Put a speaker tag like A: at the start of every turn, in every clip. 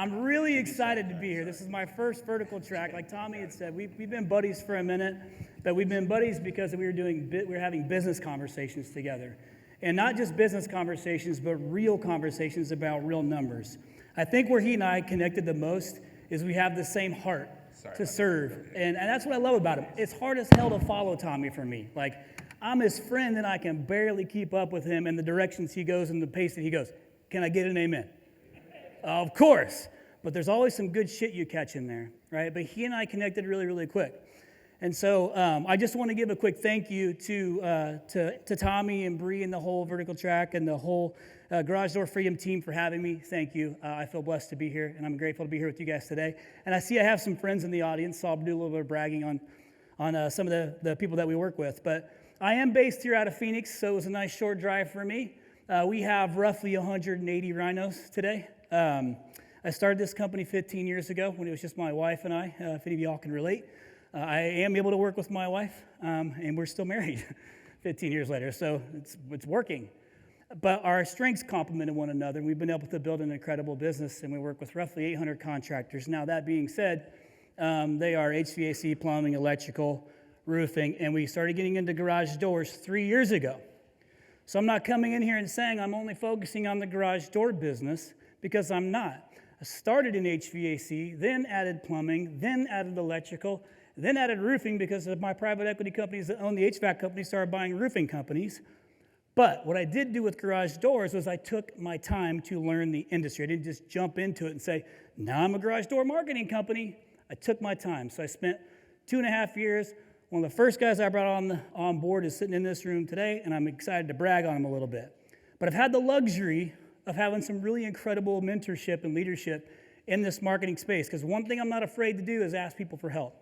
A: I'm really excited to be here. This is my first vertical track. Like Tommy had said, we've been buddies for a minute, but we've been buddies because we were having business conversations together. And not just business conversations, but real conversations about real numbers. I think where he and I connected the most is we have the same heart to serve. And that's what I love about him. It's hard as hell to follow Tommy for me. Like, I'm his friend and I can barely keep up with him and the directions he goes and the pace that he goes. Can I get an amen? Of course. But there's always some good shit you catch in there, right? But he and I connected really, really quick. And so I just want to give a quick thank you to Tommy and Bree and the whole vertical track and the whole Garage Door Freedom team for having me. Thank you. I feel blessed to be here, and I'm grateful to be here with you guys today. And I see I have some friends in the audience, so I'll do a little bit of bragging on some of the people that we work with. But I am based here out of Phoenix, so it was a nice short drive for me. We have roughly 180 RYNOs today. I started this company 15 years ago when it was just my wife and I, if any of y'all can relate. I am able to work with my wife, and we're still married 15 years later, so it's working. But our strengths complemented one another, and we've been able to build an incredible business, and we work with roughly 800 contractors. Now, that being said, they are HVAC, plumbing, electrical, roofing, and we started getting into garage doors 3 years ago. So I'm not coming in here and saying I'm only focusing on the garage door business, because I'm not. I started in HVAC, then added plumbing, then added electrical, then added roofing because of my private equity companies that own the HVAC company started buying roofing companies. But what I did do with garage doors was I took my time to learn the industry. I didn't just jump into it and say, now I'm a garage door marketing company. I took my time. So I spent 2.5 years. One of the first guys I brought on board is sitting in this room today, and I'm excited to brag on him a little bit. But I've had the luxury of having some really incredible mentorship and leadership in this marketing space, because one thing I'm not afraid to do is ask people for help.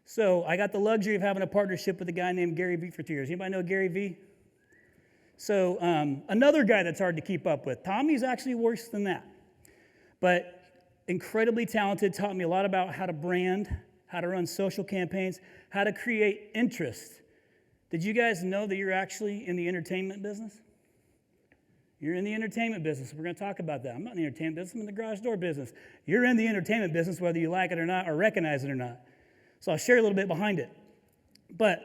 A: So I got the luxury of having a partnership with a guy named Gary Vee for 2 years. Anybody know Gary Vee? So another guy that's hard to keep up with. Tommy's actually worse than that. But incredibly talented, taught me a lot about how to brand, how to run social campaigns, how to create interest. Did you guys know that you're actually in the entertainment business? You're in the entertainment business. We're going to talk about that. I'm not in the entertainment business. I'm in the garage door business. You're in the entertainment business whether you like it or not or recognize it or not. So I'll share a little bit behind it. But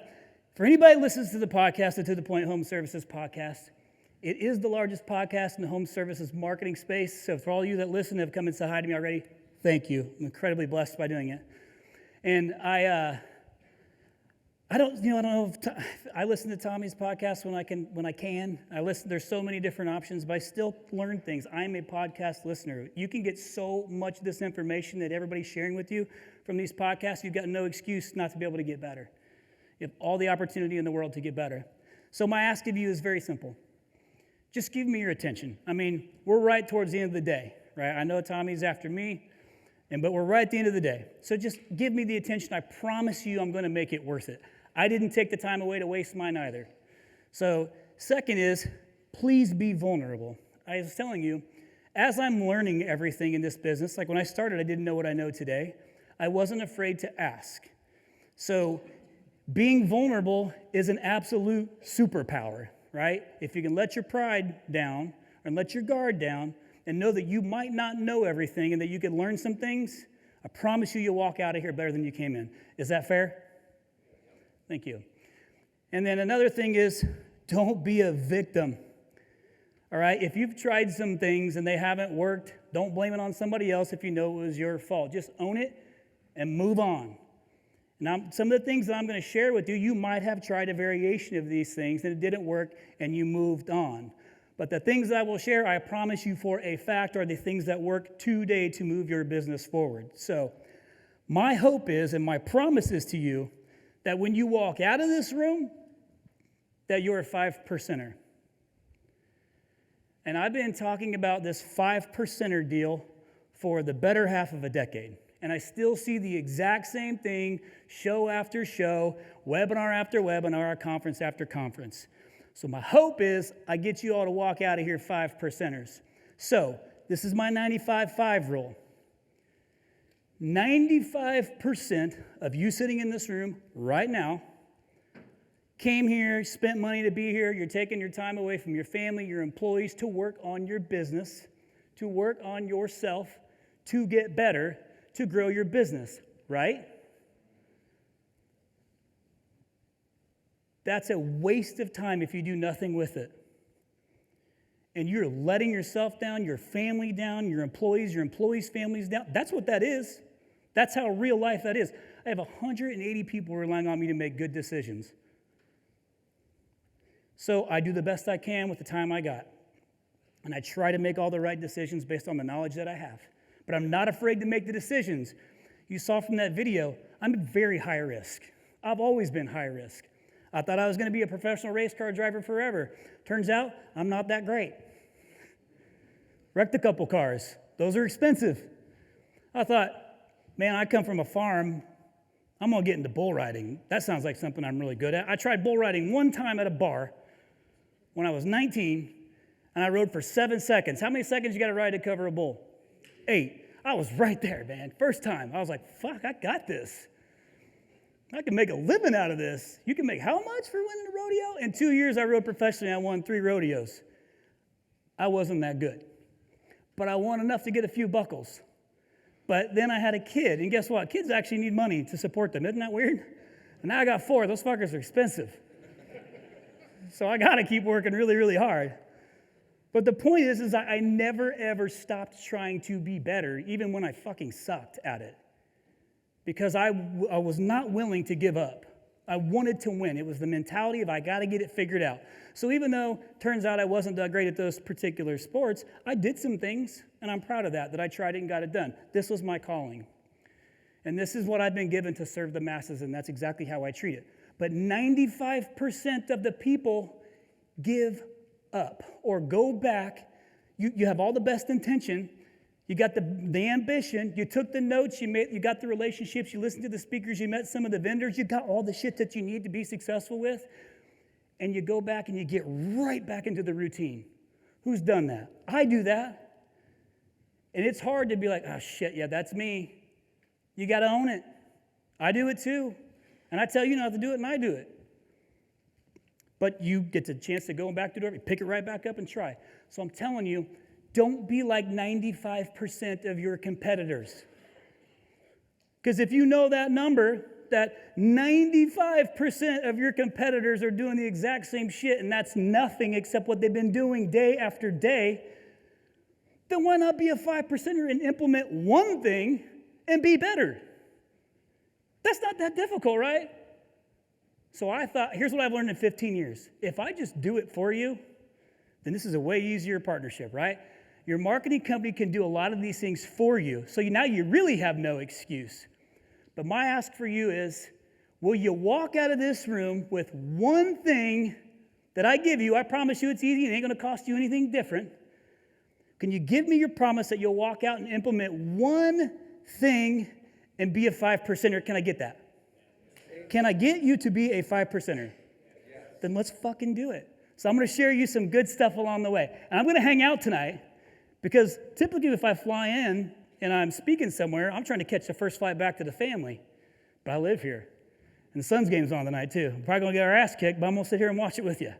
A: for anybody that listens to the podcast, the To The Point Home Services podcast, it is the largest podcast in the home services marketing space. So for all you that listen have come and said hi to me already, thank you. I'm incredibly blessed by doing it. And I don't know if I listen to Tommy's podcast when I can. There's so many different options, but I still learn things. I'm a podcast listener. You can get so much of this information that everybody's sharing with you from these podcasts. You've got no excuse not to be able to get better. You have all the opportunity in the world to get better. So my ask of you is very simple. Just give me your attention. I mean, we're right towards the end of the day, right? I know Tommy's after me, but we're right at the end of the day. So just give me the attention. I promise you I'm going to make it worth it. I didn't take the time away to waste mine either. So second is, please be vulnerable. I was telling you, as I'm learning everything in this business, like when I started, I didn't know what I know today. I wasn't afraid to ask. So being vulnerable is an absolute superpower, right? If you can let your pride down and let your guard down and know that you might not know everything and that you can learn some things, I promise you'll walk out of here better than you came in. Is that fair? Thank you. And then another thing is, don't be a victim. All right? If you've tried some things and they haven't worked, don't blame it on somebody else if you know it was your fault. Just own it and move on. Now, some of the things that I'm going to share with you, you might have tried a variation of these things and it didn't work and you moved on. But the things that I will share, I promise you for a fact, are the things that work today to move your business forward. So my hope is, and my promise is to you, that when you walk out of this room, that you're a 5%er. And I've been talking about this 5%er deal for the better half of a decade. And I still see the exact same thing, show after show, webinar after webinar, conference after conference. So my hope is I get you all to walk out of here 5%ers. So this is my 95-5 rule. 95% of you sitting in this room right now came here, spent money to be here. You're taking your time away from your family, your employees, to work on your business, to work on yourself, to get better, to grow your business, right? That's a waste of time if you do nothing with it. And you're letting yourself down, your family down, your employees' families down. That's what that is. That's how real life that is. I have 180 people relying on me to make good decisions. So I do the best I can with the time I got. And I try to make all the right decisions based on the knowledge that I have. But I'm not afraid to make the decisions. You saw from that video, I'm very high risk. I've always been high risk. I thought I was going to be a professional race car driver forever. Turns out, I'm not that great. Wrecked a couple cars. Those are expensive. I thought, man, I come from a farm. I'm going to get into bull riding. That sounds like something I'm really good at. I tried bull riding one time at a bar when I was 19, and I rode for 7 seconds. How many seconds you got to ride to cover a bull? 8. I was right there, man. First time. I was like, fuck, I got this. I can make a living out of this. You can make how much for winning a rodeo? In 2 years, I rode professionally. I won 3 rodeos. I wasn't that good. But I won enough to get a few buckles. But then I had a kid, and guess what? Kids actually need money to support them. Isn't that weird? And now I got 4. Those fuckers are expensive. So I got to keep working really, really hard. But the point is I never, ever stopped trying to be better, even when I fucking sucked at it. Because I was not willing to give up. I wanted to win. It was the mentality of I got to get it figured out. So even though turns out I wasn't that great at those particular sports, I did some things, and I'm proud of that I tried it and got it done. This was my calling. And this is what I've been given to serve the masses, and that's exactly how I treat it. But 95% of the people give up or go back. You have all the best intention. You got the ambition, you took the notes, you got the relationships, you listened to the speakers, you met some of the vendors, you got all the shit that you need to be successful with, and you go back and you get right back into the routine. Who's done that? I do that. And it's hard to be like, oh shit, yeah, that's me. You got to own it. I do it too. And I tell you not to do it, and I do it. But you get the chance to go back to the door, pick it right back up and try. So I'm telling you, don't be like 95% of your competitors. Because if you know that number, that 95% of your competitors are doing the exact same shit, and that's nothing except what they've been doing day after day, then why not be a 5%er and implement one thing and be better? That's not that difficult, right? So I thought, here's what I've learned in 15 years. If I just do it for you, then this is a way easier partnership, right? Your marketing company can do a lot of these things for you. So now you really have no excuse. But my ask for you is, will you walk out of this room with one thing that I give you? I promise you it's easy. It ain't going to cost you anything different. Can you give me your promise that you'll walk out and implement one thing and be a 5%er? Can I get that? Can I get you to be a 5%er? Then let's fucking do it. So I'm going to share you some good stuff along the way. And I'm going to hang out tonight. Because typically if I fly in and I'm speaking somewhere, I'm trying to catch the first flight back to the family. But I live here. And the Suns game's on tonight too. We're probably going to get our ass kicked, but I'm going to sit here and watch it with you.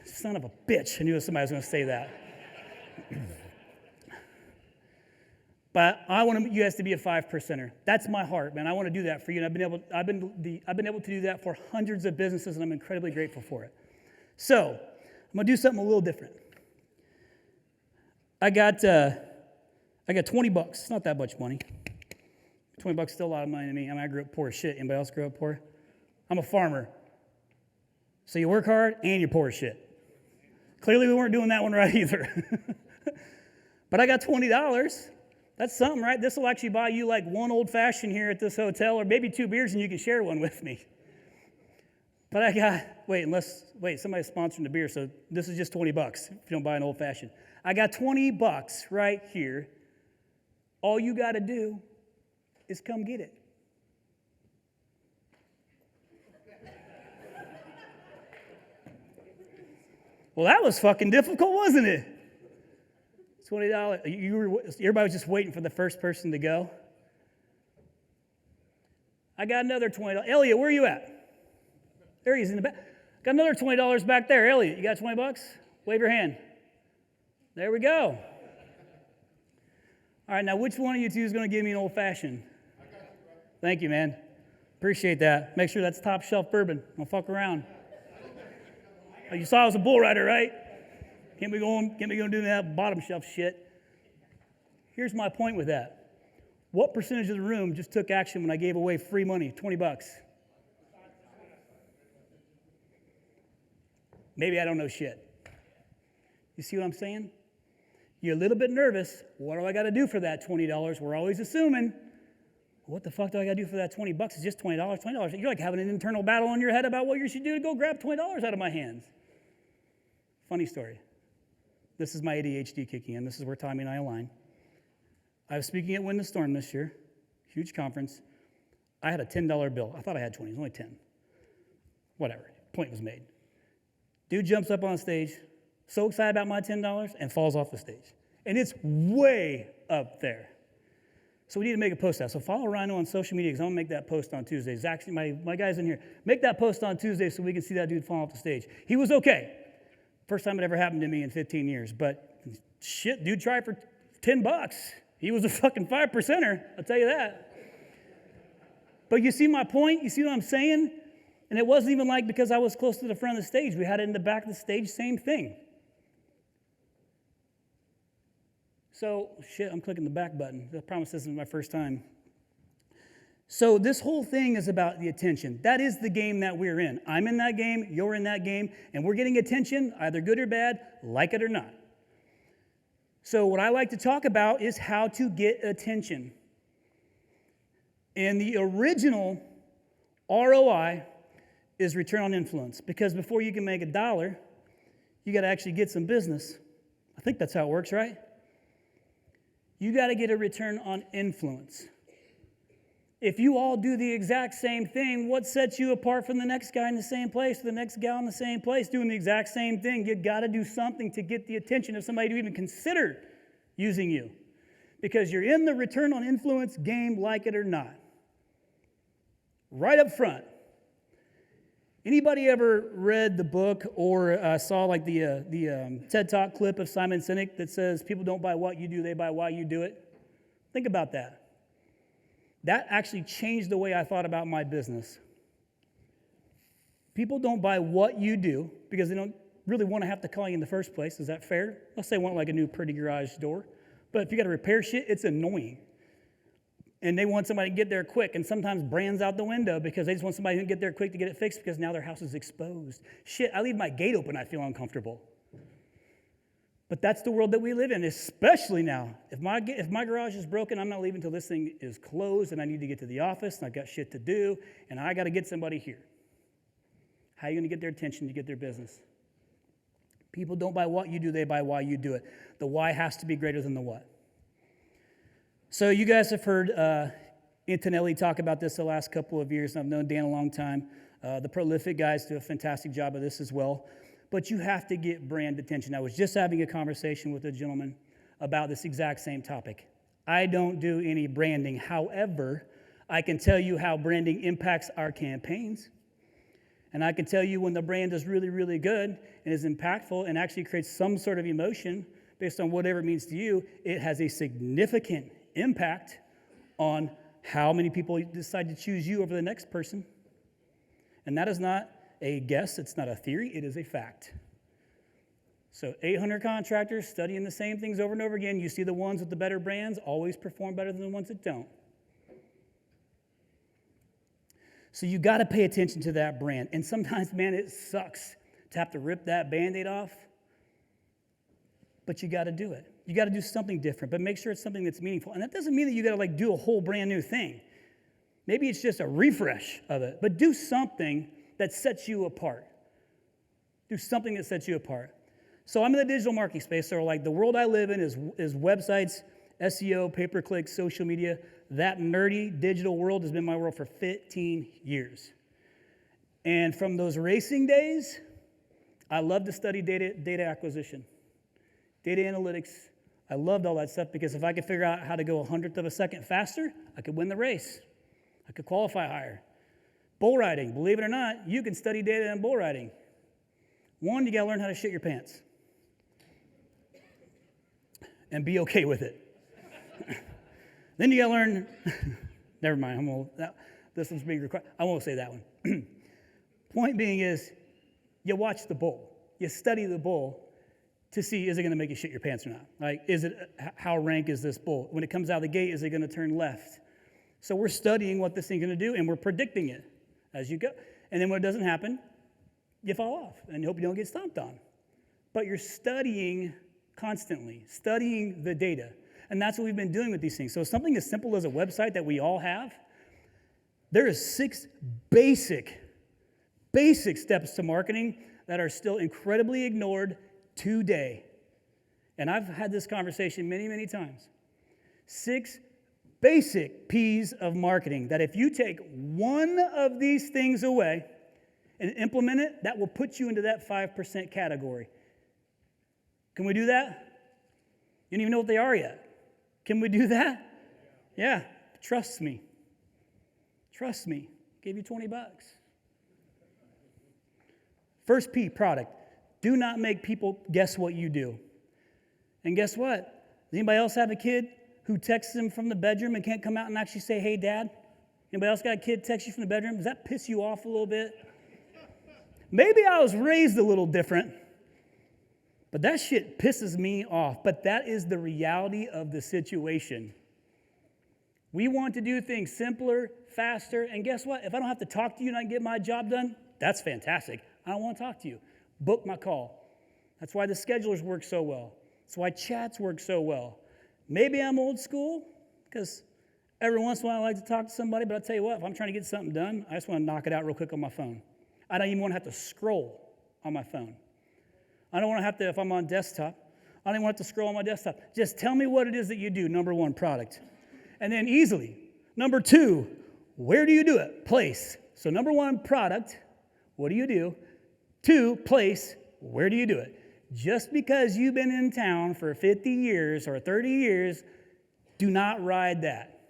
A: Son of a bitch. I knew somebody was going to say that. But I want you guys to be a 5%er. That's my heart, man. I want to do that for you. And I've been able to do that for hundreds of businesses, and I'm incredibly grateful for it. So I'm going to do something a little different. I got $20. It's not that much money. $20 is still a lot of money to me. I mean, I grew up poor as shit. Anybody else grew up poor? I'm a farmer. So you work hard and you're poor as shit. Clearly we weren't doing that one right either. But I got $20. That's something, right? This will actually buy you like one old fashioned here at this hotel, or maybe 2 beers, and you can share one with me. But I got, somebody's sponsoring the beer, so this is just $20 if you don't buy an old fashioned. I got $20 right here. All you got to do is come get it. Well, that was fucking difficult, wasn't it? $20. Everybody was just waiting for the first person to go. I got another $20. Elliot, where are you at? There he is in the back. Got another $20 back there. Elliot, you got $20? Wave your hand. There we go. All right, now which one of you two is going to give me an old-fashioned? Thank you, man. Appreciate that. Make sure that's top shelf bourbon. Don't fuck around. You saw I was a bull rider, right? Can't be going doing that bottom shelf shit. Here's my point with that. What percentage of the room just took action when I gave away free money, $20? Maybe I don't know shit. You see what I'm saying? You're a little bit nervous. What do I got to do for that $20? We're always assuming, what the fuck do I got to do for that $20? It's just $20. $20. You're like having an internal battle in your head about what you should do to go grab $20 out of my hands. Funny story. This is my ADHD kicking in. This is where Tommy and I align. I was speaking at Win the Storm this year, huge conference. I had a $10 bill. I thought I had 20. It was only 10. Whatever. Point was made. Dude jumps up on stage, so excited about my $10, and falls off the stage. And it's way up there. So we need to make a post out. So follow RYNO on social media because I'm going to make that post on Tuesday. Zach, my guys in here, make that post on Tuesday so we can see that dude fall off the stage. He was okay. First time it ever happened to me in 15 years. But shit, dude tried for $10. He was a fucking 5%er, I'll tell you that. But you see my point? You see what I'm saying? And it wasn't even like because I was close to the front of the stage. We had it in the back of the stage, same thing. So, shit, I'm clicking the back button. I promise this is my first time. So this whole thing is about the attention. That is the game that we're in. I'm in that game, you're in that game, and we're getting attention, either good or bad, like it or not. So what I like to talk about is how to get attention. And the original ROI is return on influence, because before you can make $1, you got to actually get some business. I think that's how it works, right? You got to get a return on influence. If you all do the exact same thing, what sets you apart from the next guy in the same place, the next gal in the same place doing the exact same thing? You got to do something to get the attention of somebody to even consider using you, because you're in the return on influence game, like it or not. Right up front. Anybody ever read the book or saw like the TED Talk clip of Simon Sinek that says people don't buy what you do, they buy why you do it? Think about that. That actually changed the way I thought about my business. People don't buy what you do because they don't really want to have to call you in the first place. Is that fair? Let's say they want like a new pretty garage door. But if you got to repair shit, it's annoying. And they want somebody to get there quick, and sometimes brands out the window because they just want somebody to get there quick to get it fixed because now their house is exposed. Shit, I leave my gate open, I feel uncomfortable. But that's the world that we live in, especially now. If my garage is broken, I'm not leaving until this thing is closed, and I need to get to the office, and I've got shit to do, and I got to get somebody here. How are you going to get their attention to get their business? People don't buy what you do, they buy why you do it. The why has to be greater than the what. So you guys have heard Antonelli talk about this the last couple of years, and I've known Dan a long time. The prolific guys do a fantastic job of this as well. But you have to get brand attention. I was just having a conversation with a gentleman about this exact same topic. I don't do any branding. However, I can tell you how branding impacts our campaigns. And I can tell you when the brand is really, really good and is impactful and actually creates some sort of emotion based on whatever it means to you, it has a significant impact on how many people decide to choose you over the next person. And that is not a guess, it's not a theory, it is a fact. So 800 contractors studying the same things over and over again, you see the ones with the better brands always perform better than the ones that don't. So you got to pay attention to that brand. And sometimes, man, it sucks to have to rip that Band-Aid off, but you got to do it. You got to do something different, but make sure it's something that's meaningful. And that doesn't mean that you got to like do a whole brand new thing. Maybe it's just a refresh of it, but do something that sets you apart. Do something that sets you apart. So I'm in the digital marketing space, so like the world I live in is websites, SEO, pay-per-click, social media. That nerdy digital world has been my world for 15 years. And from those racing days, I love to study data acquisition, data analytics. I loved all that stuff because if I could figure out how to go 100th of a second faster, I could win the race. I could qualify higher. Bull riding, believe it or not, you can study data in bull riding. One, you got to learn how to shit your pants and be okay with it. Then you got to learn, never mind, this one's being required. I won't say that one. Point being is, you watch the bull. You study the bull to see, is it going to make you shit your pants or not? Like, how rank is this bull? When it comes out of the gate, is it going to turn left? So we're studying what this thing's going to do, and we're predicting it as you go. And then when it doesn't happen, you fall off, and you hope you don't get stomped on. But you're studying constantly, studying the data. And that's what we've been doing with these things. So something as simple as a website that we all have, there is 6 basic steps to marketing that are still incredibly ignored today. And I've had this conversation many, many times. 6 basic P's of marketing that if you take one of these things away and implement it, that will put you into that 5% category. Can we do that? You don't even know what they are yet. Can we do that? Yeah. Trust me. Trust me. Gave you $20. First P, product. Do not make people guess what you do. And guess what? Does anybody else have a kid who texts them from the bedroom and can't come out and actually say, hey, Dad? Anybody else got a kid text you from the bedroom? Does that piss you off a little bit? Maybe I was raised a little different, but that shit pisses me off. But that is the reality of the situation. We want to do things simpler, faster, and guess what? If I don't have to talk to you and I can get my job done, that's fantastic. I don't want to talk to you. Book my call. That's why the schedulers work so well. That's why chats work so well. Maybe I'm old school, because every once in a while I like to talk to somebody, but I'll tell you what, if I'm trying to get something done, I just want to knock it out real quick on my phone. I don't even want to have to scroll on my phone. I don't want to have to, if I'm on desktop, I don't even want to scroll on my desktop. Just tell me what it is that you do. Number 1, product. And then easily. Number 2, where do you do it? Place. So number 1, product. What do you do? 2, place. Where do you do it? Just because you've been in town for 50 years or 30 years, do not ride that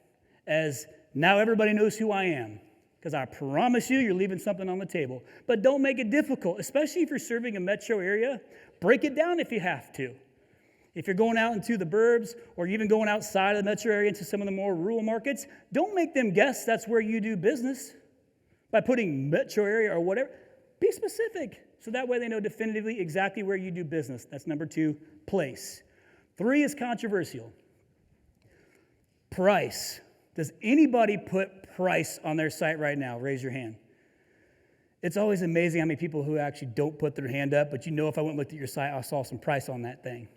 A: as now everybody knows who I am. Because I promise you, you're leaving something on the table. But don't make it difficult, especially if you're serving a metro area. Break it down if you have to. If you're going out into the burbs or even going outside of the metro area into some of the more rural markets, don't make them guess that's where you do business by putting metro area or whatever. Be specific, so that way they know definitively exactly where you do business. That's number 2, place. 3 is controversial. Price. Does anybody put price on their site right now? Raise your hand. It's always amazing how many people who actually don't put their hand up, but you know if I went and looked at your site, I saw some price on that thing.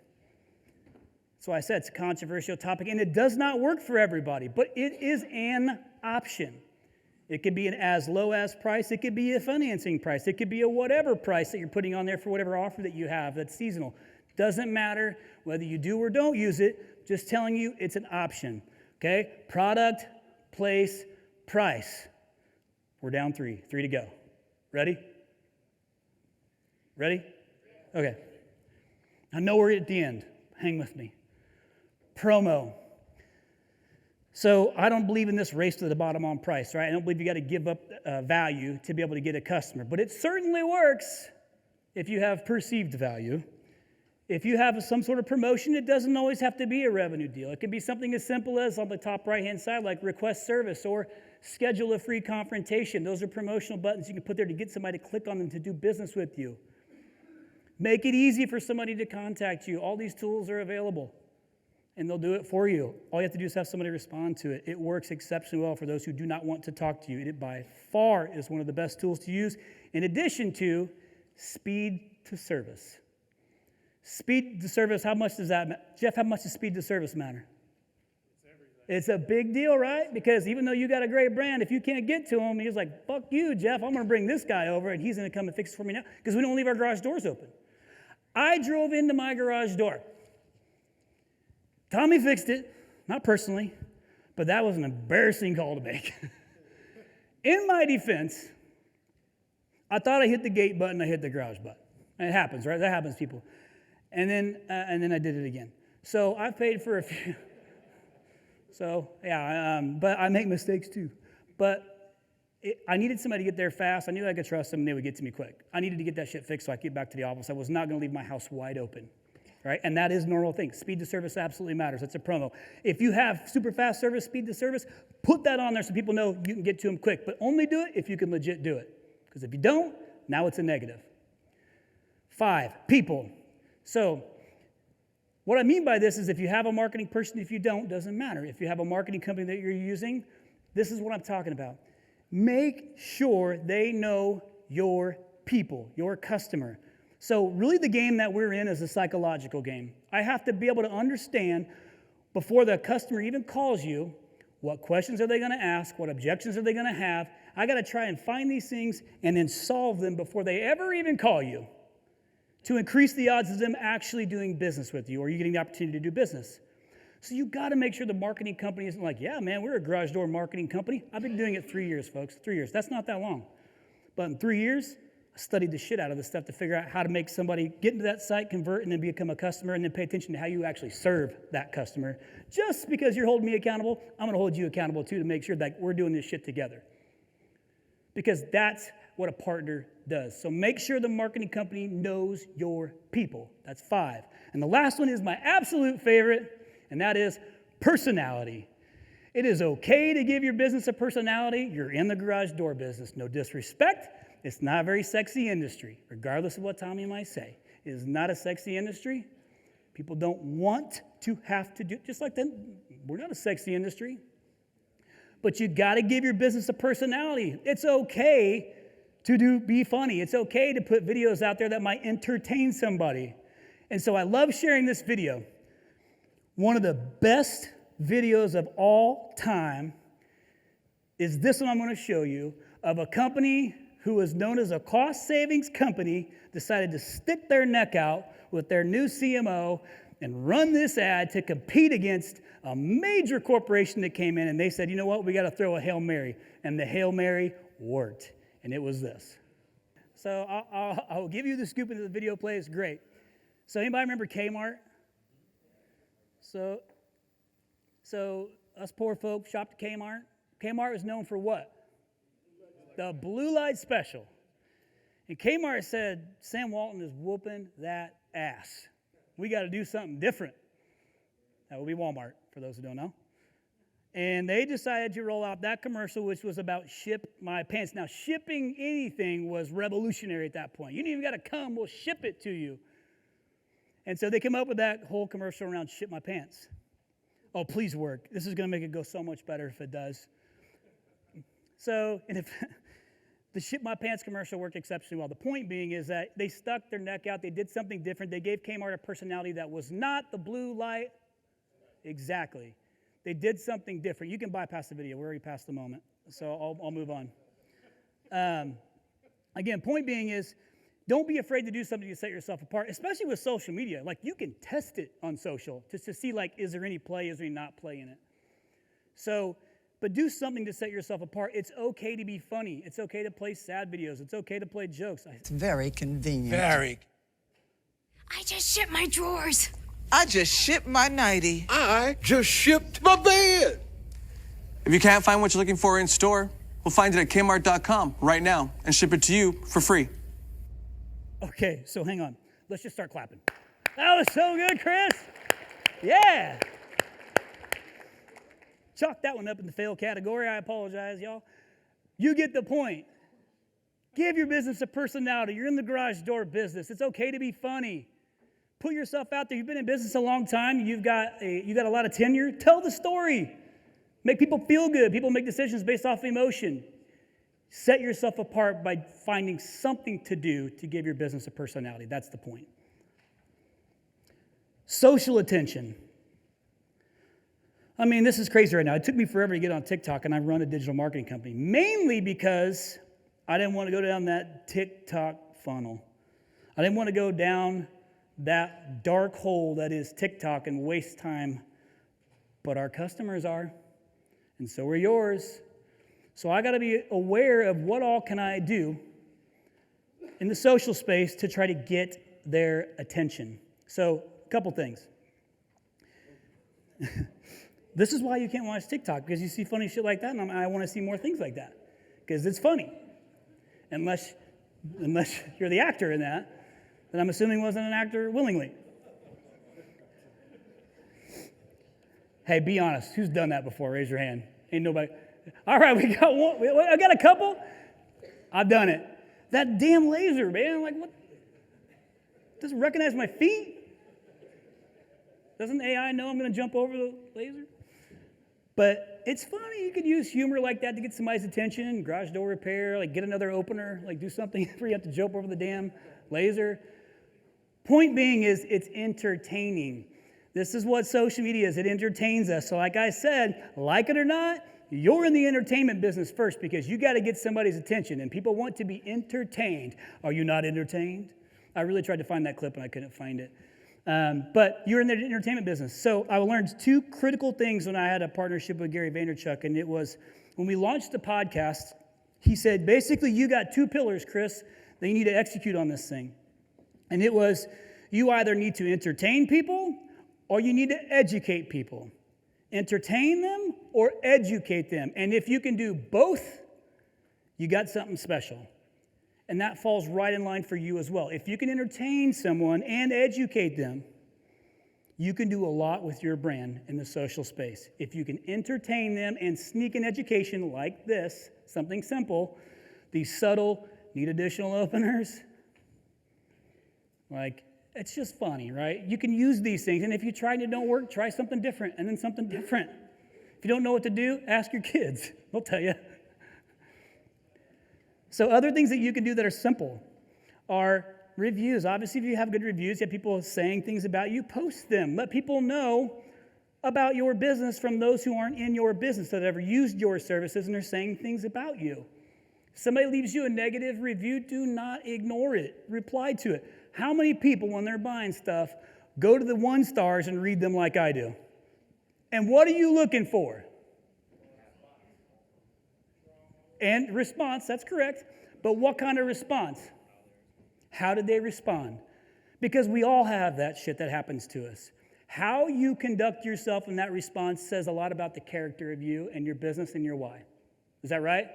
A: That's why I said it's a controversial topic, and it does not work for everybody, but it is an option. It could be an as low as price. It could be a financing price. It could be a whatever price that you're putting on there for whatever offer that you have that's seasonal. Doesn't matter whether you do or don't use it. Just telling you it's an option. Okay? Product, place, price. We're down 3. 3 to go. Ready? Ready? Okay. I know we're at the end. Hang with me. Promo. So I don't believe in this race to the bottom on price, right? I don't believe you got to give up value to be able to get a customer. But it certainly works if you have perceived value. If you have some sort of promotion, it doesn't always have to be a revenue deal. It can be something as simple as on the top right-hand side, like request service or schedule a free confrontation. Those are promotional buttons you can put there to get somebody to click on them to do business with you. Make it easy for somebody to contact you. All these tools are available, and they'll do it for you. All you have to do is have somebody respond to it. It works exceptionally well for those who do not want to talk to you. It by far is one of the best tools to use, in addition to speed to service. Speed to service, how much does that matter? Jeff, how much does speed to service matter? It's a big deal, right? Because even though you got a great brand, if you can't get to him, he's like, fuck you, Jeff. I'm going to bring this guy over, and he's going to come and fix it for me now because we don't leave our garage doors open. I drove into my garage door. Tommy fixed it, not personally, but that was an embarrassing call to make. In my defense, I thought I hit the gate button, I hit the garage button. And it happens, right? That happens, people. And then I did it again. So I paid for a few. So, yeah, but I make mistakes too. But I needed somebody to get there fast. I knew I could trust them and they would get to me quick. I needed to get that shit fixed so I could get back to the office. I was not going to leave my house wide open. right? And that is a normal thing. Speed to service absolutely matters. That's a promo. If you have super fast service, speed to service, put that on there so people know you can get to them quick. But only do it if you can legit do it. Because if you don't, now it's a negative. 5, people. So what I mean by this is if you have a marketing person, if you don't, doesn't matter. If you have a marketing company that you're using, this is what I'm talking about. Make sure they know your people, your customer. So really the game that we're in is a psychological game. I have to be able to understand before the customer even calls you, what questions are they going to ask, what objections are they going to have. I got to try and find these things and then solve them before they ever even call you to increase the odds of them actually doing business with you or you getting the opportunity to do business. So you got to make sure the marketing company isn't like, yeah, man, we're a garage door marketing company. I've been doing it 3 years, folks, 3 years. That's not that long. But in 3 years, I studied the shit out of this stuff to figure out how to make somebody get into that site, convert, and then become a customer, and then pay attention to how you actually serve that customer. Just because you're holding me accountable, I'm going to hold you accountable too to make sure that we're doing this shit together. Because that's what a partner does. So make sure the marketing company knows your people. That's 5. And the last one is my absolute favorite, and that is personality. It is okay to give your business a personality. You're in the garage door business. No disrespect. It's not a very sexy industry, regardless of what Tommy might say. It is not a sexy industry. People don't want to have to do, just like that, we're not a sexy industry. But you got to give your business a personality. It's okay to be funny. It's okay to put videos out there that might entertain somebody. And so I love sharing this video. One of the best videos of all time is this one I'm going to show you of a company who was known as a cost savings company, decided to stick their neck out with their new CMO and run this ad to compete against a major corporation that came in, and they said, you know what, we got to throw a Hail Mary. And the Hail Mary worked, and it was this. So I'll give you the scoop into the video play. It's great. So anybody remember KMART? So us poor folks shopped at Kmart. Kmart was known for what? The blue light special. And Kmart said, Sam Walton is whooping that ass. We got to do something different. That would be Walmart, for those who don't know. And they decided to roll out that commercial, which was about ship my pants. Now, shipping anything was revolutionary at that point. You didn't even got to come, we'll ship it to you. And so they came up with that whole commercial around ship my pants. Oh, please work. This is going to make it go so much better if it does. So, and if the ship my pants commercial worked exceptionally well. The point being is that they stuck their neck out. They did something different. They gave Kmart a personality that was not the blue light. Exactly. They did something different. You can bypass the video. We're already past the moment. So I'll move on. Again, point being is, don't be afraid to do something to set yourself apart, especially with social media. Like, you can test it on social just to see, like, is there any play, is there any not play in it? So, but do something to set yourself apart. It's okay to be funny. It's okay to play sad videos. It's okay to play jokes.
B: It's very convenient.
C: Very.
D: I just shipped my drawers.
B: I just shipped my nightie.
C: I just shipped my bed.
E: If you can't find what you're looking for in store, we'll find it at KMART.com right now and ship it to you for free.
A: Okay, so hang on. Let's just start clapping. That was so good, Chris. Yeah. Chalk that one up in the fail category. I apologize, y'all. You get the point. Give your business a personality. You're in the garage door business. It's okay to be funny. Put yourself out there. You've been in business a long time. You got a lot of tenure. Tell the story. Make people feel good. People make decisions based off emotion. Set yourself apart by finding something to do to give your business a personality. That's the point. Social attention. I mean, this is crazy right now. It took me forever to get on TikTok, and I run a digital marketing company, mainly because I didn't want to go down that TikTok funnel. I didn't want to go down that dark hole that is TikTok and waste time, but our customers are, and so are yours. So I got to be aware of what all can I do in the social space to try to get their attention. So a couple things. This is why you can't watch TikTok, because you see funny shit like that, and I want to see more things like that, because it's funny. Unless you're the actor in that, then I'm assuming wasn't an actor willingly. Hey, be honest. Who's done that before? Raise your hand. Ain't nobody. All right, we got one. I got a couple. I've done it. That damn laser, man. Like, what? Doesn't recognize my feet? Doesn't AI know I'm going to jump over the laser? But it's funny. You could use humor like that to get somebody's attention. Garage door repair, like get another opener, like do something where you have to jump over the damn laser. Point being is it's entertaining. This is what social media is. It entertains us. So like I said, like it or not, you're in the entertainment business first because you got to get somebody's attention, and people want to be entertained. Are you not entertained? I really tried to find that clip and I couldn't find it. But you're in the entertainment business. So I learned two critical things when I had a partnership with Gary Vaynerchuk, and it was when we launched the podcast, he said, basically, you got two pillars, Chris, that you need to execute on this thing. And it was, you either need to entertain people or you need to educate people. Entertain them or educate them. And if you can do both, you got something special. And that falls right in line for you as well. If you can entertain someone and educate them, you can do a lot with your brand in the social space. If you can entertain them and sneak in education like this, something simple, these subtle, need additional openers, like, it's just funny, right? You can use these things, and if you try and it don't work, try something different, and then something different. If you don't know what to do, ask your kids. They'll tell you. So other things that you can do that are simple are reviews. Obviously, if you have good reviews, you have people saying things about you, post them. Let people know about your business from those who aren't in your business that have ever used your services and are saying things about you. If somebody leaves you a negative review, do not ignore it. Reply to it. How many people, when they're buying stuff, go to the 1 stars and read them like I do? And what are you looking for? And response, that's correct. But what kind of response? How did they respond? Because we all have that shit that happens to us. How you conduct yourself in that response says a lot about the character of you and your business and your why. Is that right?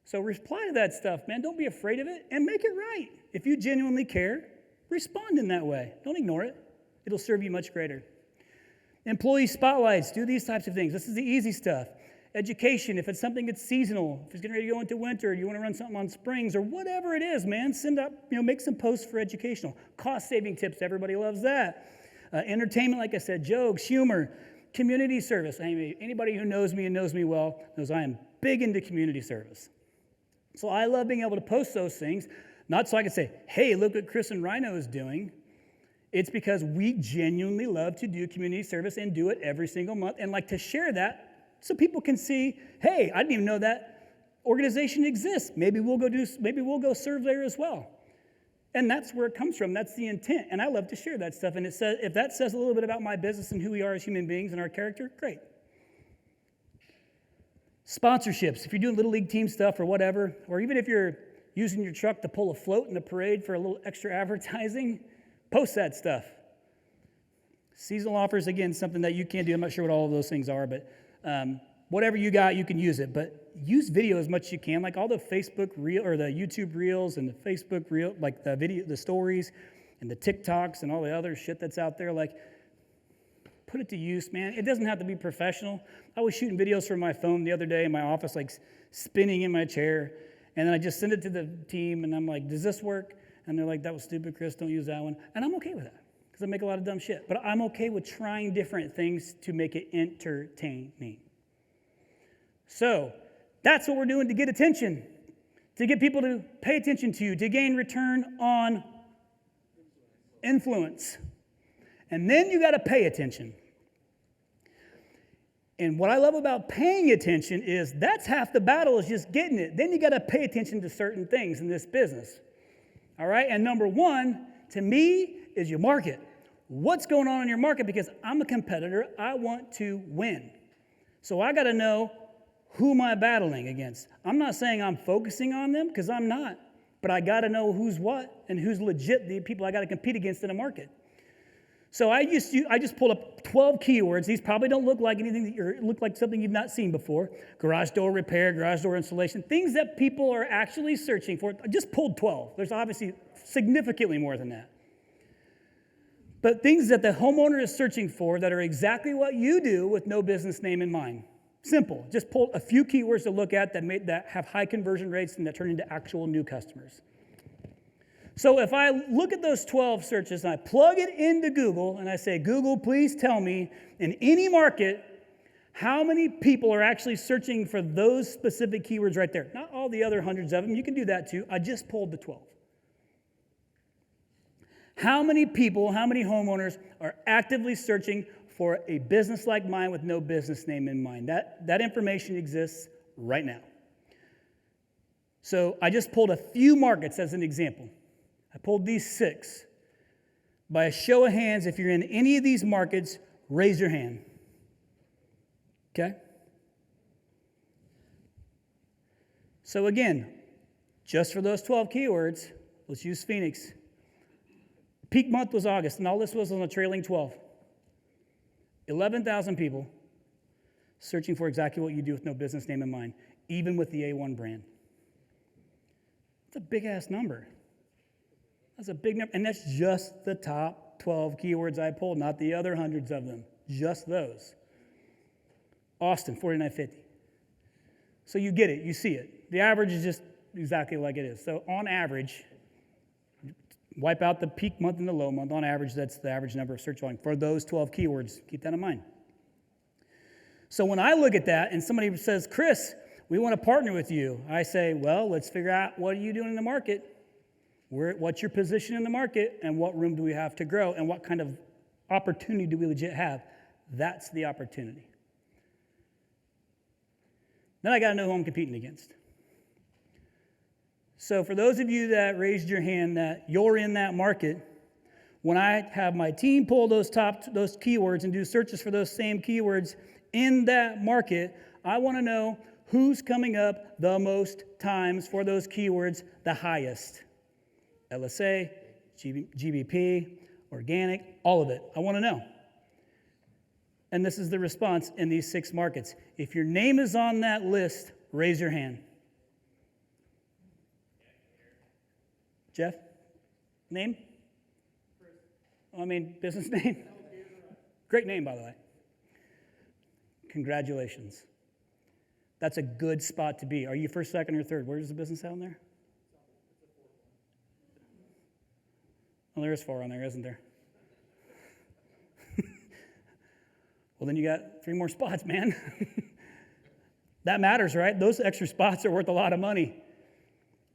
A: So reply to that stuff, man. Don't be afraid of it and make it right. If you genuinely care, respond in that way. Don't ignore it. It'll serve you much greater. Employee spotlights, do these types of things. This is the easy stuff. Education, if it's something that's seasonal, if it's getting ready to go into winter, you want to run something on springs or whatever it is, man, send up, make some posts for educational. Cost-saving tips, everybody loves that. Entertainment, like I said, jokes, humor, community service. I mean, anybody who knows me and knows me well knows I am big into community service. So I love being able to post those things, not so I can say, hey, look what Chris and RYNO is doing. It's because we genuinely love to do community service and do it every single month and like to share that so people can see, hey, I didn't even know that organization exists. Maybe we'll go serve there as well. And that's where it comes from. That's the intent. And I love to share that stuff. And it says, if that says a little bit about my business and who we are as human beings and our character, great. Sponsorships, if you're doing Little League team stuff or whatever, or even if you're using your truck to pull a float in the parade for a little extra advertising, post that stuff. Seasonal offers, again, something that you can't do. I'm not sure what all of those things are, but whatever you got, you can use it. But use video as much as you can, like all the Facebook reel or the YouTube reels and the Facebook reel, like the video, the stories and the TikToks and all the other shit that's out there. Like, put it to use, man. It doesn't have to be professional. I was shooting videos from my phone the other day in my office, like spinning in my chair. And then I just send it to the team, and I'm like, does this work? And they're like, that was stupid, Chris. Don't use that one. And I'm okay with that because I make a lot of dumb shit. But I'm okay with trying different things to make it entertaining. So that's what we're doing to get attention, to get people to pay attention to you, to gain return on influence. And then you got to pay attention. And what I love about paying attention is that's half the battle is just getting it. Then you got to pay attention to certain things in this business. All right? And number one, to me, is your market. What's going on in your market? Because I'm a competitor. I want to win. So I got to know who am I battling against. I'm not saying I'm focusing on them because I'm not. But I got to know who's what and who's legit the people I got to compete against in a market. So I just pulled up 12 keywords. These probably don't look like anything or look like something you've not seen before. Garage door repair, garage door installation, things that people are actually searching for. I just pulled 12. There's obviously significantly more than that. but things that the homeowner is searching for that are exactly what you do with no business name in mind. Simple. Just pull a few keywords to look at that have high conversion rates and that turn into actual new customers. So if I look at those 12 searches and I plug it into Google and I say, Google, please tell me in any market how many people are actually searching for those specific keywords right there. Not all the other hundreds of them. You can do that too. I just pulled the 12. How many people, how many homeowners are actively searching for a business like mine with no business name in mind? That information exists right now. So I just pulled a few markets as an example. I pulled these 6. By a show of hands, if you're in any of these markets, raise your hand. Okay? So again, just for those 12 keywords, let's use Phoenix. Peak month was August, and all this was on a trailing 12. 11,000 people searching for exactly what you do with no business name in mind, even with the A1 brand. That's a big-ass number. That's a big number, and that's just the top 12 keywords I pulled, not the other hundreds of them, just those. Austin, 4950. So you get it, you see it. The average is just exactly like it is. So on average, wipe out the peak month and the low month. On average, that's the average number of search volume for those 12 keywords. Keep that in mind. So when I look at that and somebody says, Chris, we want to partner with you, I say, well, let's figure out what are you doing in the market? What's your position in the market? And what room do we have to grow? And what kind of opportunity do we legit have? That's the opportunity. Then I got to know who I'm competing against. So for those of you that raised your hand that you're in that market, when I have my team pull those keywords and do searches for those same keywords in that market, I want to know who's coming up the most times for those keywords the highest. LSA, GBP, organic, all of it. I want to know. And this is the response in these 6 markets. If your name is on that list, raise your hand. Jeff? Name? Business name? Great name, by the way. Congratulations. That's a good spot to be. Are you first, second, or third? Where's the business out there? Well, there is 4 on there, isn't there? Well, then you got 3 more spots, man. That matters, right? Those extra spots are worth a lot of money.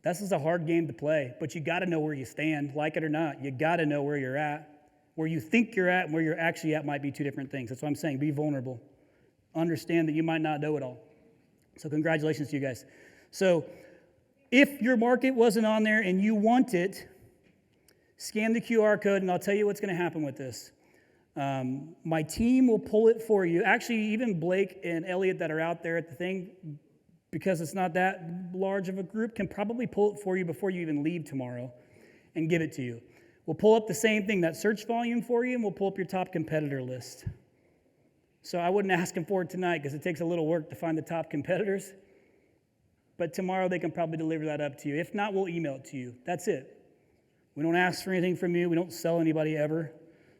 A: This is a hard game to play, but you got to know where you stand, like it or not. You got to know where you're at. Where you think you're at and where you're actually at might be 2 different things. That's what I'm saying. Be vulnerable. Understand that you might not know it all. So congratulations to you guys. So if your market wasn't on there and you want it, scan the QR code, and I'll tell you what's going to happen with this. My team will pull it for you. Actually, even Blake and Elliot that are out there at the thing, because it's not that large of a group, can probably pull it for you before you even leave tomorrow and give it to you. We'll pull up the same thing, that search volume for you, and we'll pull up your top competitor list. So I wouldn't ask them for it tonight because it takes a little work to find the top competitors. But tomorrow they can probably deliver that up to you. If not, we'll email it to you. That's it. We don't ask for anything from you. We don't sell anybody ever.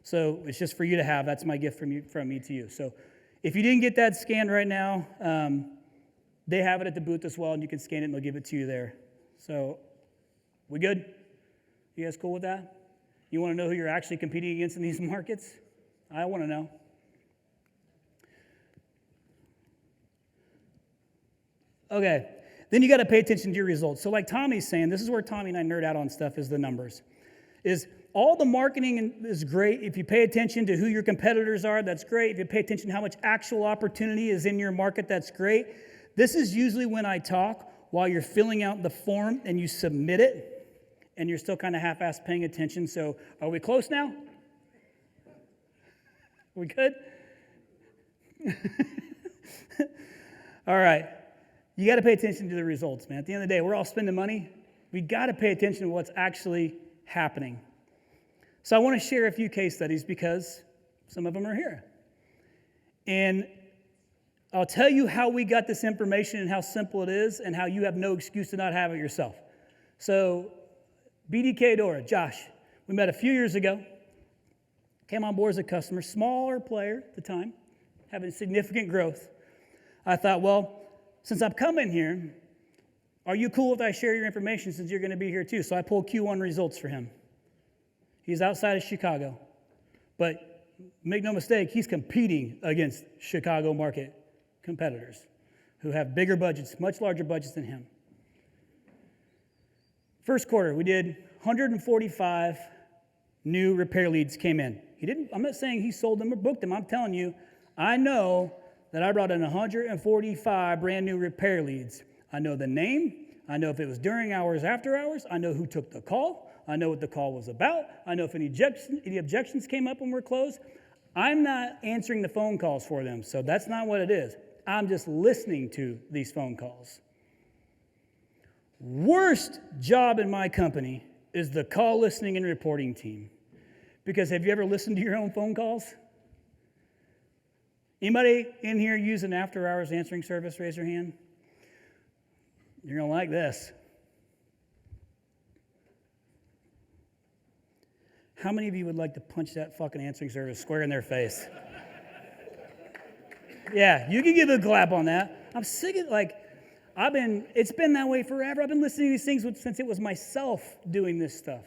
A: So it's just for you to have. That's my gift from me to you. So if you didn't get that scanned right now, they have it at the booth as well, and you can scan it, and they'll give it to you there. So we good? You guys cool with that? You want to know who you're actually competing against in these markets? I want to know. Okay, then you got to pay attention to your results. So like Tommy's saying, this is where Tommy and I nerd out on stuff, is the numbers. Is all the marketing is great. If you pay attention to who your competitors are, that's great. If you pay attention to how much actual opportunity is in your market, that's great. This is usually when I talk while you're filling out the form and you submit it, and you're still kind of half-assed paying attention. So are we close now? We good? All right. You got to pay attention to the results, man. At the end of the day, we're all spending money. We got to pay attention to what's actually happening. So I want to share a few case studies because some of them are here. And I'll tell you how we got this information and how simple it is and how you have no excuse to not have it yourself. So BDK Dora, Josh, we met a few years ago. Came on board as a customer, smaller player at the time, having significant growth. I thought, well, since I've come in here, are you cool if I share your information since you're going to be here too? So I pulled Q1 results for him. He's outside of Chicago. But make no mistake, he's competing against Chicago market competitors who have bigger budgets, much larger budgets than him. First quarter, we did 145 new repair leads came in. I'm not saying he sold them or booked them. I'm telling you, I know that I brought in 145 brand new repair leads. I know the name. I know if it was during hours, after hours. I know who took the call. I know what the call was about. I know if any objections came up when we're closed. I'm not answering the phone calls for them, so that's not what it is. I'm just listening to these phone calls. Worst job in my company is the call listening and reporting team. Because have you ever listened to your own phone calls? Anybody in here use an after-hours answering service? Raise your hand. You're going to like this. How many of you would like to punch that fucking answering service square in their face? Yeah, you can give a clap on that. I'm sick of, it's been that way forever. I've been listening to these things since it was myself doing this stuff.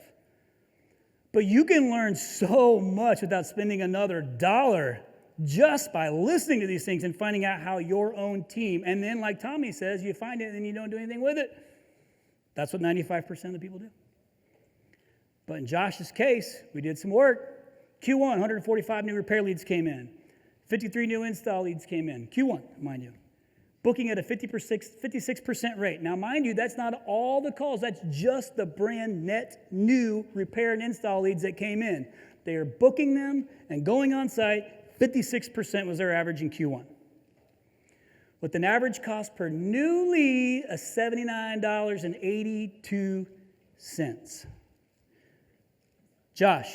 A: But you can learn so much without spending another dollar just by listening to these things and finding out how your own team, and then like Tommy says, you find it and you don't do anything with it. That's what 95% of the people do. But in Josh's case, we did some work. Q1, 145 new repair leads came in. 53 new install leads came in. Q1, mind you. Booking at a 56% rate. Now, mind you, that's not all the calls. That's just the brand net new repair and install leads that came in. They are booking them and going on site. 56% was their average in Q1. With an average cost per new lead of $79.82. Josh,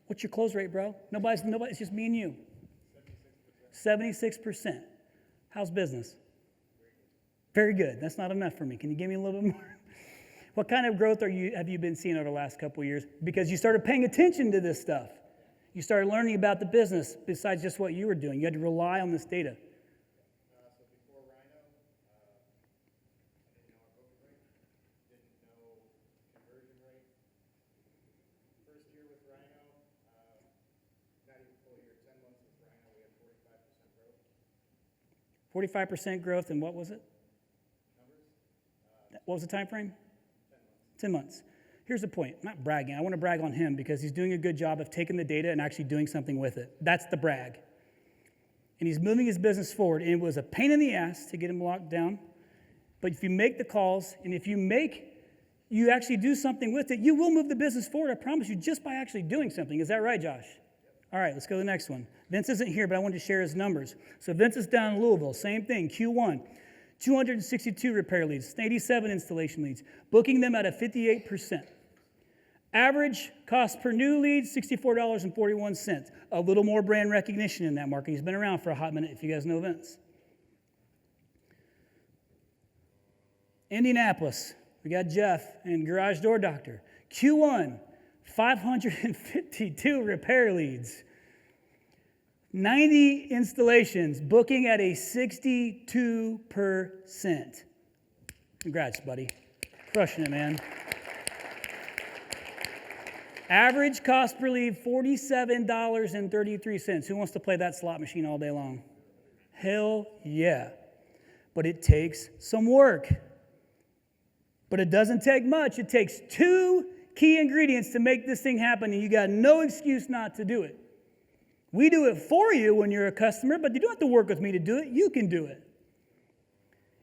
A: what's your close rate, bro? Nobody, it's just me and you. 76%. How's business? Very good. That's not enough for me. Can you give me a little bit more? What kind of growth have you been seeing over the last couple of years? Because you started paying attention to this stuff. You started learning about the business besides just what you were doing. You had to rely on this data.
F: So before RYNO, I didn't know our book rate, didn't know conversion rate. First year with RYNO, not even full year, 10 months with RYNO, we had 45% growth.
A: 45% growth, and what was it? What was the time frame? 10 months. Here's the point. I'm not bragging. I want to brag on him because he's doing a good job of taking the data and actually doing something with it. That's the brag. And he's moving his business forward. And it was a pain in the ass to get him locked down. But if you make the calls and if you actually do something with it, you will move the business forward, I promise you, just by actually doing something. Is that right, Josh? All right, let's go to the next one. Vince isn't here, but I wanted to share his numbers. So Vince is down in Louisville. Same thing, Q1. 262 repair leads, 87 installation leads, booking them at a 58%. Average cost per new lead, $64.41. A little more brand recognition in that market. He's been around for a hot minute, if you guys know Vince. Indianapolis, we got Jeff and Garage Door Doctor. Q1, 552 repair leads. 90 installations, booking at a 62%. Congrats, buddy. Crushing it, man. Average cost per lead, $47.33. Who wants to play that slot machine all day long? Hell yeah. But it takes some work. But it doesn't take much. It takes 2 key ingredients to make this thing happen, and you got no excuse not to do it. We do it for you when you're a customer, but you don't have to work with me to do it. You can do it.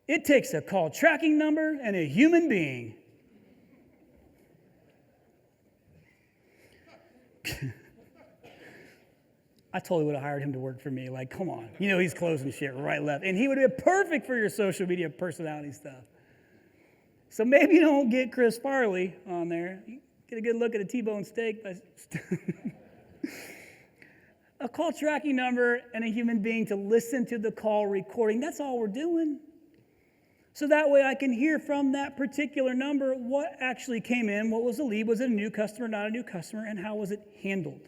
A: It takes a call tracking number and a human being. I totally would have hired him to work for me. Like, come on. You know he's closing shit right, left. And he would have been perfect for your social media personality stuff. So maybe you don't get Chris Farley on there. Get a good look at a T-bone steak. A call tracking number and a human being to listen to the call recording. That's all we're doing. So that way I can hear from that particular number what actually came in, what was the lead, was it a new customer, not a new customer, and how was it handled.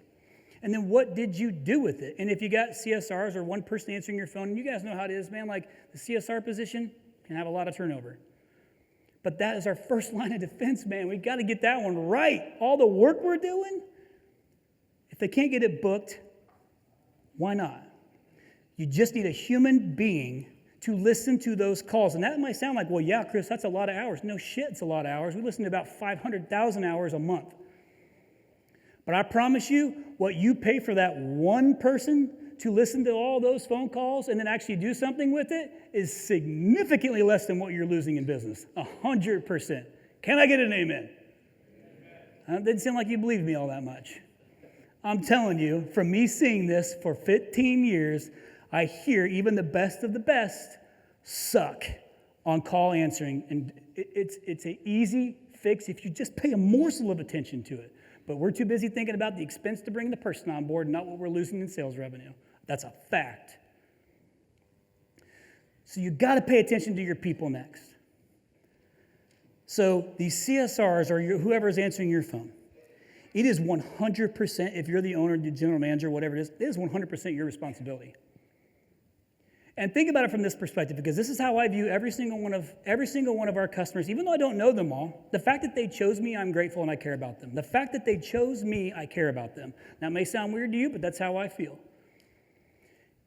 A: And then what did you do with it? And if you got CSRs or one person answering your phone, and you guys know how it is, man, like the CSR position can have a lot of turnover. But that is our first line of defense, man. We got to get that one right. All the work we're doing, if they can't get it booked, why not? You just need a human being to listen to those calls. And that might sound like, well, yeah, Chris, that's a lot of hours. No shit, it's a lot of hours. We listen to about 500,000 hours a month. But I promise you, what you pay for that one person to listen to all those phone calls and then actually do something with it is significantly less than what you're losing in business. 100%. Can I get an amen? It didn't sound like you believed me all that much. I'm telling you, from me seeing this for 15 years, I hear even the best of the best suck on call answering. And it's an easy fix if you just pay a morsel of attention to it. But we're too busy thinking about the expense to bring the person on board, not what we're losing in sales revenue. That's a fact. So you got to pay attention to your people next. So these CSRs or whoever is answering your phone, it is 100%, if you're the owner, the general manager, whatever it is 100% your responsibility. And think about it from this perspective, because this is how I view every single one of our customers, even though I don't know them all. The fact that they chose me, I'm grateful and I care about them. The fact that they chose me, I care about them. Now, it may sound weird to you, but that's how I feel.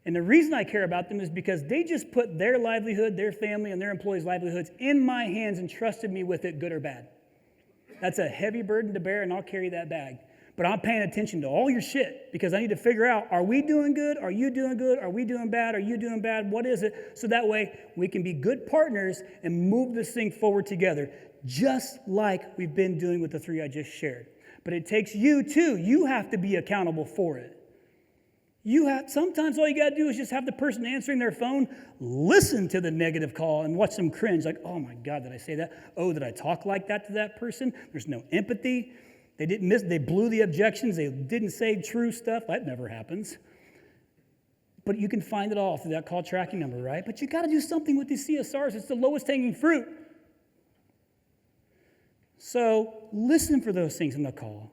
A: And the reason I care about them is because they just put their livelihood, their family, and their employees' livelihoods in my hands and trusted me with it, good or bad. That's a heavy burden to bear, and I'll carry that bag. But I'm paying attention to all your shit because I need to figure out, are we doing good? Are you doing good? Are we doing bad? Are you doing bad? What is it? So that way we can be good partners and move this thing forward together, just like we've been doing with the three I just shared. But it takes you too. You have to be accountable for it. Sometimes all you got to do is just have the person answering their phone listen to the negative call and watch them cringe like, oh my God, did I say that? Oh, did I talk like that to that person? There's no empathy. They blew the objections. They didn't say true stuff. That never happens. But you can find it all through that call tracking number, right? But you got to do something with these CSRs. It's the lowest hanging fruit. So listen for those things in the call.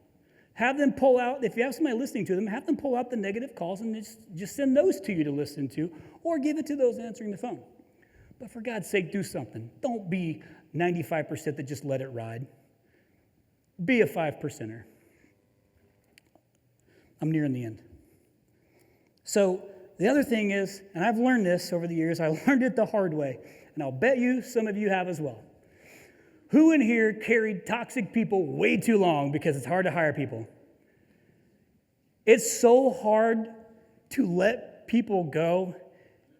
A: Have them pull out, if you have somebody listening to them, have them pull out the negative calls and just send those to you to listen to, or give it to those answering the phone. But for God's sake, do something. Don't be 95% that just let it ride. Be a 5%er. I'm nearing the end. So the other thing is, and I've learned this over the years, I learned it the hard way, and I'll bet you some of you have as well. Who in here carried toxic people way too long because it's hard to hire people? It's so hard to let people go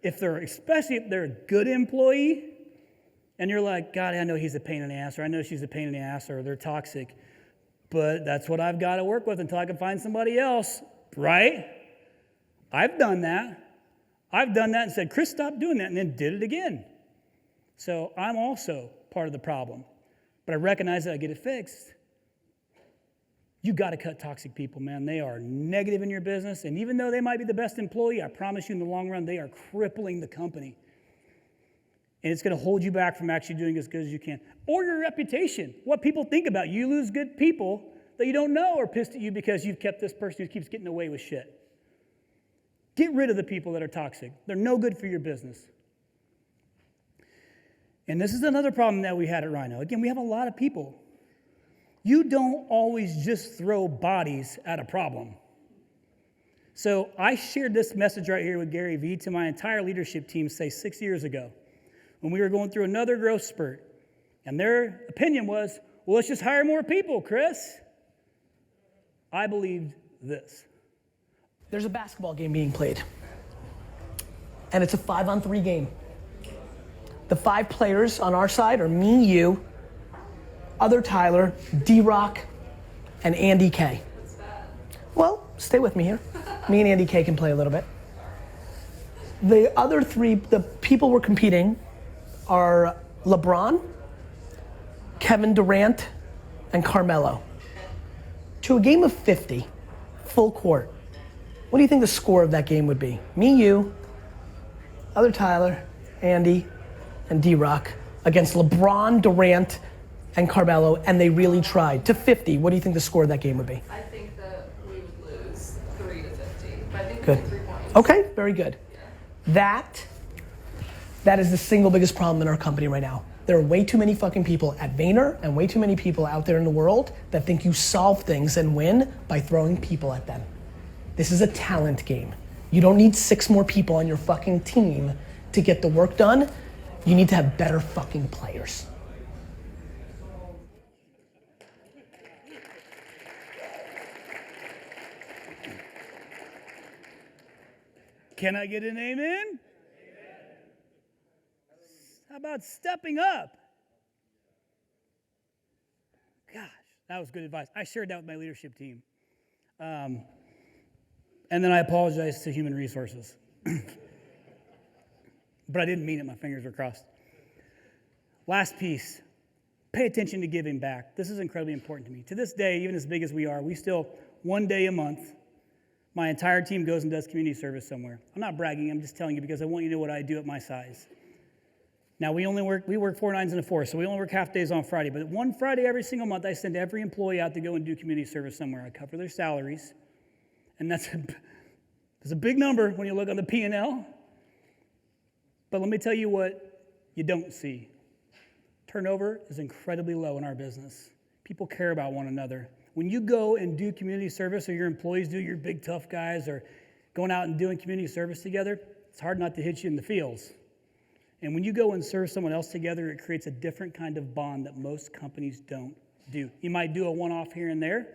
A: especially if they're a good employee, and you're like, God, I know he's a pain in the ass, or I know she's a pain in the ass, or they're toxic. But that's what I've got to work with until I can find somebody else, right? I've done that. And said, Chris, stop doing that, and then did it again. So I'm also part of the problem. But I recognize that I get it fixed. You got to cut toxic people, man. They are negative in your business, and even though they might be the best employee, I promise you in the long run, they are crippling the company. And it's going to hold you back from actually doing as good as you can. Or your reputation, what people think about you. You lose good people that you don't know are pissed at you because you've kept this person who keeps getting away with shit. Get rid of the people that are toxic. They're no good for your business. And this is another problem that we had at RYNO. Again, we have a lot of people. You don't always just throw bodies at a problem. So I shared this message right here with Gary Vee to my entire leadership team, say 6 years ago, when we were going through another growth spurt. And their opinion was, well, let's just hire more people, Chris. I believed this.
G: There's a basketball game being played. And it's a 5-on-3 game. The 5 players on our side are me, you, other Tyler, D-Rock, and Andy K. Well, stay with me here. Me and Andy K can play a little bit. The other 3, the people we're competing are LeBron, Kevin Durant, and Carmelo. To a game of 50, full court, what do you think the score of that game would be? Me, you, other Tyler, Andy, and D-Rock against LeBron, Durant, and Carmelo, and they really tried. To 50, what do you think the score of that game would be?
H: I think that we would lose 3-0.
G: Good. Okay, very good. That is the single biggest problem in our company right now. There are way too many fucking people at Vayner and way too many people out there in the world that think you solve things and win by throwing people at them. This is a talent game. You don't need 6 more people on your fucking team to get the work done. You need to have better fucking players.
A: Can I get an amen? How about stepping up? Gosh, that was good advice. I shared that with my leadership team. And then I apologized to human resources. But I didn't mean it. My fingers were crossed. Last piece, pay attention to giving back. This is incredibly important to me. To this day, even as big as we are, we still, one day a month, my entire team goes and does community service somewhere. I'm not bragging. I'm just telling you because I want you to know what I do at my size. Now, we work 4 9s and a 4, so we only work half days on Friday. But one Friday every single month, I send every employee out to go and do community service somewhere. I cover their salaries, and that's a big number when you look on the P&L. But let me tell you what you don't see. Turnover is incredibly low in our business. People care about one another. When you go and do community service, or your employees do, your big tough guys, or going out and doing community service together, it's hard not to hit you in the feels. And when you go and serve someone else together, it creates a different kind of bond that most companies don't do. You might do a one-off here and there.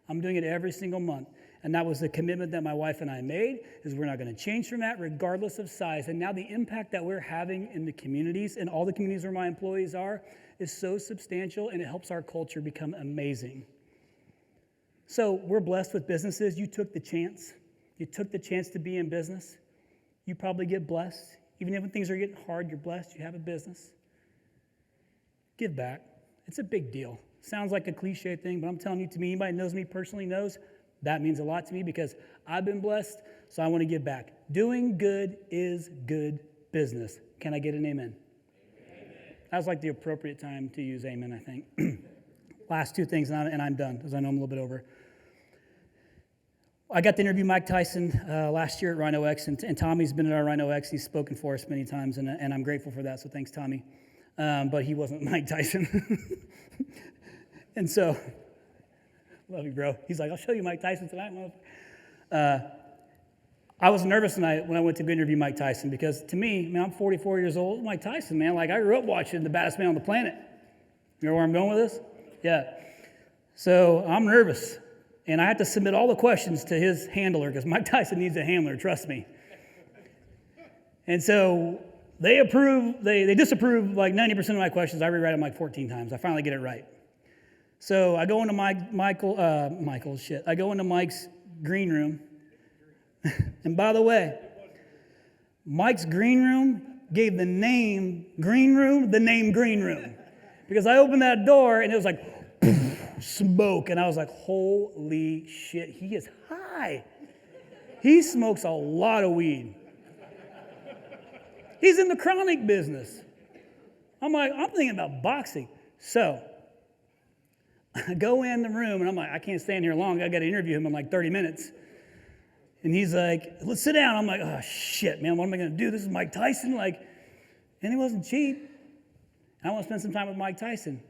A: I'm doing it every single month. And that was the commitment that my wife and I made, is we're not going to change from that regardless of size. And now the impact that we're having in the communities, and all the communities where my employees are, is so substantial, and it helps our culture become amazing. So we're blessed with businesses. You took the chance. You took the chance to be in business. You probably get blessed. Even if things are getting hard, you're blessed. You have a business. Give back. It's a big deal. Sounds like a cliche thing, but I'm telling you, to me, anybody who knows me personally knows that means a lot to me because I've been blessed, so I want to give back. Doing good is good business. Can I get an amen? Amen. That was like the appropriate time to use amen, I think. Last 2 things, and I'm done, because I know I'm a little bit over. I got to interview Mike Tyson last year at RYNO X, and Tommy's been at our RYNO X. He's spoken for us many times, and I'm grateful for that, so thanks, Tommy. But he wasn't Mike Tyson. And so, love you, bro. He's like, I'll show you Mike Tyson tonight. I was nervous tonight when I went to interview Mike Tyson because to me, man, I'm 44 years old. Mike Tyson, man, like I grew up watching the baddest man on the planet. You know where I'm going with this? Yeah. So I'm nervous. And I have to submit all the questions to his handler because Mike Tyson needs a handler, trust me. And so they disapprove like 90% of my questions. I rewrite them like 14 times. I finally get it right. So I go into I go into Mike's green room. And by the way, Mike's green room gave the name Green Room the name Green Room. Because I opened that door and it was like smoke. And I was like, holy shit, he is high. He smokes a lot of weed. He's in the chronic business. I'm thinking about boxing. So I go in the room and I'm like, I can't stand here long. I got to interview him in like 30 minutes. And he's like, let's sit down. I'm like, oh shit, man, what am I going to do? This is Mike Tyson. And he wasn't cheap. I want to spend some time with Mike Tyson.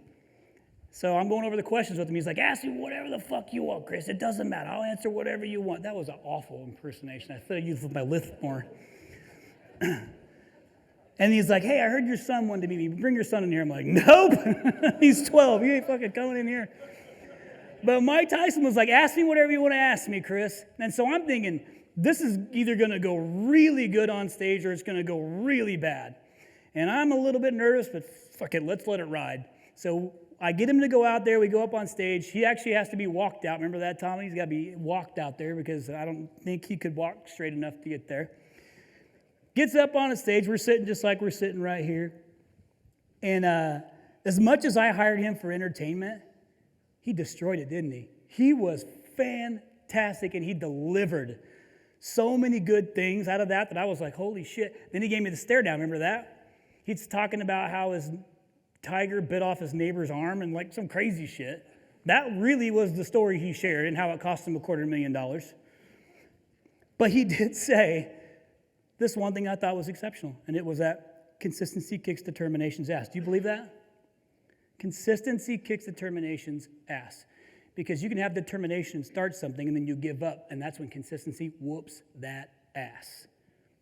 A: So I'm going over the questions with him. He's like, ask me whatever the fuck you want, Chris. It doesn't matter. I'll answer whatever you want. That was an awful impersonation. I thought I used my lift more. And he's like, hey, I heard your son wanted to meet me. Bring your son in here. I'm like, nope. He's 12. You ain't fucking coming in here. But Mike Tyson was like, ask me whatever you want to ask me, Chris. And so I'm thinking, this is either going to go really good on stage or it's going to go really bad. And I'm a little bit nervous, but fuck it, let's let it ride. So I get him to go out there. We go up on stage. He actually has to be walked out. Remember that, Tommy? He's got to be walked out there because I don't think he could walk straight enough to get there. Gets up on a stage. We're sitting just like we're sitting right here. And as much as I hired him for entertainment, he destroyed it, didn't he? He was fantastic, and he delivered so many good things out of that I was like, holy shit. Then he gave me the stare down. Remember that? He's talking about how his tiger bit off his neighbor's arm and like some crazy shit. That really was the story he shared and how it cost him $250,000. But he did say this one thing I thought was exceptional, and it was that consistency kicks determination's ass. Do you believe that? Consistency kicks determination's ass. Because you can have determination and start something, and then you give up, and that's when consistency whoops that ass.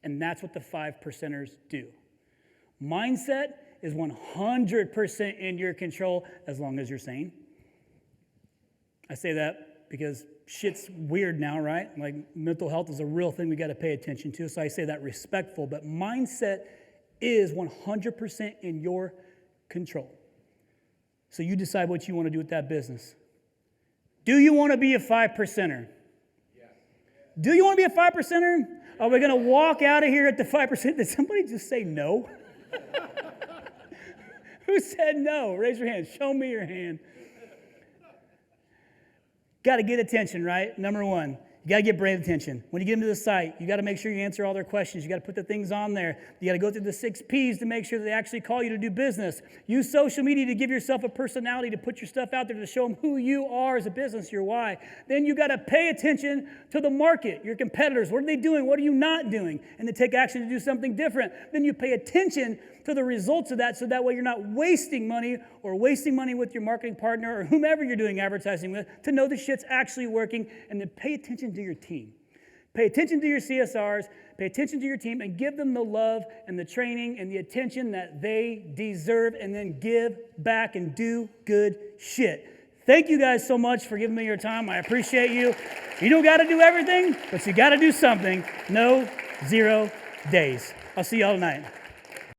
A: And that's what the 5%ers do. Mindset is 100% in your control as long as you're sane. I say that because shit's weird now, right? Like mental health is a real thing we got to pay attention to, so I say that respectful, but mindset is 100% in your control. So you decide what you want to do with that business. Do you want to be a 5%er? Yes. Do you want to be a 5%er? Are we going to walk out of here at the 5%? Did somebody just say no? Who said no? Raise your hand. Show me your hand. Got to get attention, right? Number one, you got to get brand attention. When you get them to the site, you got to make sure you answer all their questions. You got to put the things on there. You got to go through the 6 Ps to make sure that they actually call you to do business. Use social media to give yourself a personality, to put your stuff out there to show them who you are as a business, your why. Then you got to pay attention to the market, your competitors. What are they doing? What are you not doing? And to take action to do something different. Then you pay attention to the results of that, so that way you're not wasting money or wasting money with your marketing partner or whomever you're doing advertising with, to know the shit's actually working. And then pay attention to your team. Pay attention to your CSRs, pay attention to your team, and give them the love and the training and the attention that they deserve, and then give back and do good shit. Thank you guys so much for giving me your time. I appreciate you. You don't got to do everything, but you got to do something. No 0 days. I'll see y'all tonight.